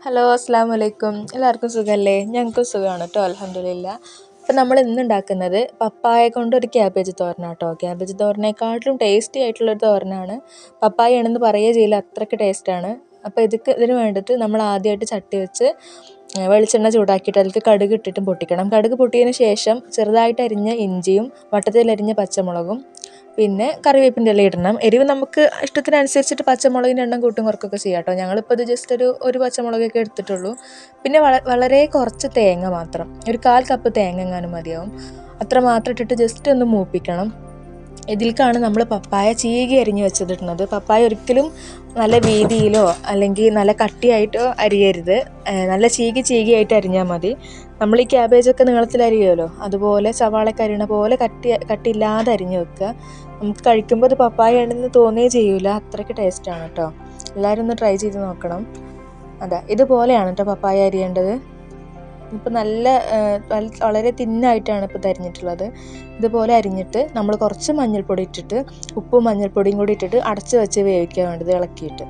Hello അസ്സാം വലൈക്കും. എല്ലാവർക്കും സുഖമല്ലേ? ഞങ്ങൾക്ക് സുഖമാണ് കേട്ടോ, അൽഹംദുലില്ലാ. അപ്പം നമ്മൾ ഇന്ന് ഉണ്ടാക്കുന്നത് പപ്പായ കൊണ്ടൊരു ക്യാബേജ് തോരനാണ് കേട്ടോ. ക്യാബേജ് തോരനേക്കാട്ടിലും ടേസ്റ്റി ആയിട്ടുള്ളൊരു തോരനാണ്. പപ്പായ ആണെന്ന് പറയുകയേ ചെയ്യില്ല, അത്രയ്ക്ക് ടേസ്റ്റാണ്. അപ്പോൾ ഇതിന് വേണ്ടിയിട്ട് നമ്മൾ ആദ്യമായിട്ട് ചട്ടി വെച്ച് വെളിച്ചെണ്ണ ചൂടാക്കിയിട്ട് അതിലേക്ക് കടുക് ഇട്ടിട്ടും പൊട്ടിക്കണം. കടുക് പൊട്ടിയതിന് ശേഷം ചെറുതായിട്ട് അരിഞ്ഞ ഇഞ്ചിയും വട്ടത്തിലരിഞ്ഞ പച്ചമുളകും പിന്നെ കറിവേപ്പിൻ്റെ ഇല ഇടണം. എരിവ് നമുക്ക് ഇഷ്ടത്തിനനുസരിച്ചിട്ട് പച്ചമുളകിൻ്റെ എണ്ണം കൂട്ടും കുറക്കൊക്കെ ചെയ്യാം കേട്ടോ. ഞങ്ങളിപ്പോൾ ഇത് ജസ്റ്റ് ഒരു പച്ചമുളകൊക്കെ എടുത്തിട്ടുള്ളൂ. പിന്നെ വളരെ കുറച്ച് തേങ്ങ മാത്രം, ഒരു 1/4 കപ്പ് തേങ്ങ എങ്ങാനും മതിയാവും. അത്ര മാത്രം ഇട്ടിട്ട് ജസ്റ്റ് ഒന്ന് മൂപ്പിക്കണം. ഇതിലേക്കാണ് നമ്മൾ പപ്പായ ചീകി അരിഞ്ഞ് വെച്ചിടുന്നത്. പപ്പായ ഒരിക്കലും നല്ല വീതിയിലോ അല്ലെങ്കിൽ നല്ല കട്ടിയായിട്ടോ അരിയരുത്, നല്ല ചീകിയായിട്ട് അരിഞ്ഞാൽ മതി. നമ്മൾ ഈ ക്യാബേജൊക്കെ നീളത്തിൽ അരിയുമല്ലോ, അതുപോലെ സവാളയൊക്കെ അരിയണ പോലെ കട്ടിയില്ലാതെ അരിഞ്ഞ് വെക്കുക. നമുക്ക് കഴിക്കുമ്പോൾ അത് പപ്പായ ആണെന്ന് തോന്നുകയേ ചെയ്യൂല, അത്രയ്ക്ക് ടേസ്റ്റാണ് കേട്ടോ. എല്ലാവരും ഒന്ന് ട്രൈ ചെയ്ത് നോക്കണം. അതെ, ഇതുപോലെയാണ് കേട്ടോ പപ്പായ അരിയേണ്ടത്. ഇപ്പോൾ വളരെ തിന്നായിട്ടാണ് ഇപ്പോൾ ഇത് അരിഞ്ഞിട്ടുള്ളത്. ഇതുപോലെ അരിഞ്ഞിട്ട് നമ്മൾ കുറച്ച് മഞ്ഞൾപ്പൊടി ഇട്ടിട്ട് ഉപ്പും മഞ്ഞൾപ്പൊടിയും കൂടി ഇട്ടിട്ട് അടച്ച് വെച്ച് വേവിക്കാൻ വേണ്ടത്, ഇളക്കിയിട്ട്.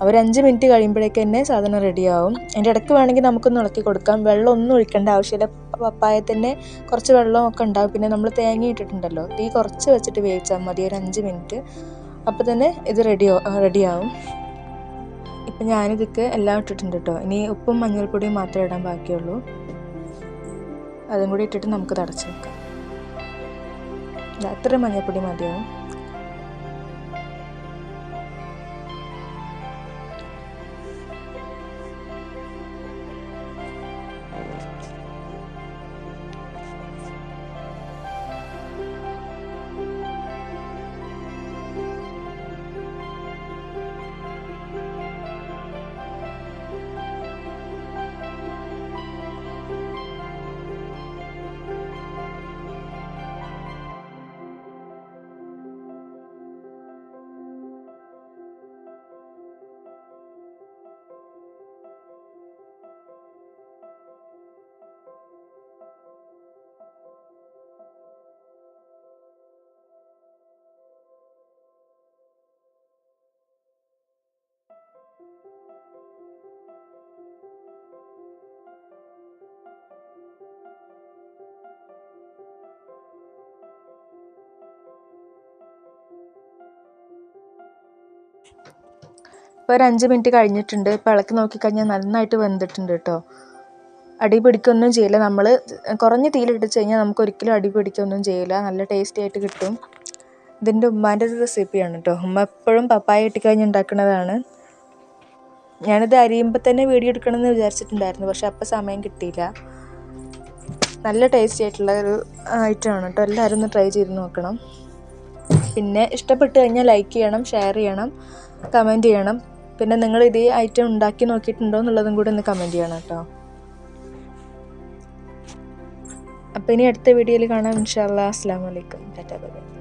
ഒരു 5 മിനിറ്റ് കഴിയുമ്പോഴേക്ക് തന്നെ സാധനം റെഡിയാവും. അതിൻ്റെ ഇടയ്ക്ക് വേണമെങ്കിൽ നമുക്കൊന്ന് ഇളക്കി കൊടുക്കാം. വെള്ളം ഒന്നും ഒഴിക്കേണ്ട ആവശ്യമില്ല. പപ്പായ തന്നെ കുറച്ച് വെള്ളമൊക്കെ ഉണ്ടാവും. പിന്നെ നമ്മൾ തേങ്ങ ഇട്ടിട്ടുണ്ടല്ലോ, തീ കുറച്ച് വെച്ചിട്ട് വേവിച്ചാൽ മതി ഒരു 5 മിനിറ്റ്. അപ്പോൾ തന്നെ ഇത് റെഡിയാവും. ഇപ്പം ഞാനിതൊക്കെ എല്ലാം ഇട്ടിട്ടുണ്ട് കേട്ടോ. ഇനി ഉപ്പും മഞ്ഞൾപ്പൊടിയും മാത്രമേ ഇടാൻ ബാക്കിയുള്ളൂ. അതും കൂടി ഇട്ടിട്ട് നമുക്ക് തടച്ച് വെക്കാം. അത്ര മഞ്ഞൾപ്പൊടി മതിയാവും. ഇപ്പോൾ ഒരു 5 മിനിറ്റ് കഴിഞ്ഞിട്ടുണ്ട്. ഇപ്പോൾ ഇളക്കി നോക്കിക്കഴിഞ്ഞാൽ നന്നായിട്ട് വെന്തിട്ടുണ്ട് കേട്ടോ. അടി പിടിക്കൊന്നും ചെയ്യില്ല. നമ്മൾ കുറഞ്ഞ തീയിലിട്ട് കഴിഞ്ഞാൽ നമുക്ക് ഒരിക്കലും അടി പിടിക്കൊന്നും ചെയ്യില്ല, നല്ല ടേസ്റ്റി ആയിട്ട് കിട്ടും. ഇതിൻ്റെ ഉമ്മാൻ്റെ ഒരു റെസിപ്പിയാണ് കേട്ടോ. ഉമ്മ എപ്പോഴും പപ്പായ കിട്ടിക്കഴിഞ്ഞ് ഉണ്ടാക്കുന്നതാണ്. ഞാനിത് അരിയുമ്പോൾ തന്നെ വീഡിയോ എടുക്കണമെന്ന് വിചാരിച്ചിട്ടുണ്ടായിരുന്നു, പക്ഷെ അപ്പോൾ സമയം കിട്ടിയില്ല. നല്ല ടേസ്റ്റി ആയിട്ടുള്ള ഒരു ഐറ്റമാണ് കേട്ടോ. എല്ലാവരും ഒന്ന് ട്രൈ ചെയ്ത് നോക്കണം. പിന്നെ ഇഷ്ടപ്പെട്ട് കഴിഞ്ഞാൽ ലൈക്ക് ചെയ്യണം, ഷെയർ ചെയ്യണം, കമൻറ്റ് ചെയ്യണം. പിന്നെ നിങ്ങൾ ഇത് ഐറ്റം ഉണ്ടാക്കി നോക്കിയിട്ടുണ്ടോ എന്നുള്ളതും കൂടി ഒന്ന് കമൻറ്റ് ചെയ്യണം കേട്ടോ. അപ്പോൾ ഇനി അടുത്ത വീഡിയോയിൽ കാണാം ഇൻഷാ അല്ലാഹ്. അസ്സലാമു അലൈക്കും. Tata bye bye.